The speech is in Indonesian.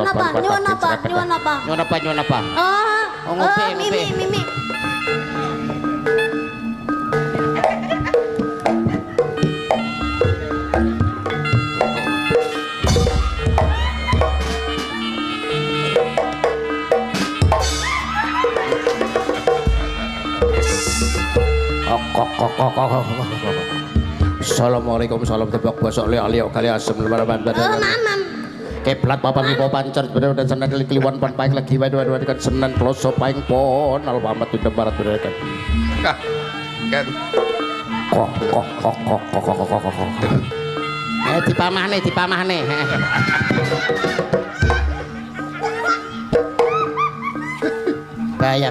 Napa? Nyuwun apa? Oh, ngopi. Mimi. Assalamualaikum salam tebak basok li ali kali asem lebaran badan. Mamam. Keplat papan lipo pancer bener dan senan kliwon pon paing lagi wae kan senan ploso paing pon alfamat di barat bener kan. Kan. Kok. Dipamahne. Bahaya.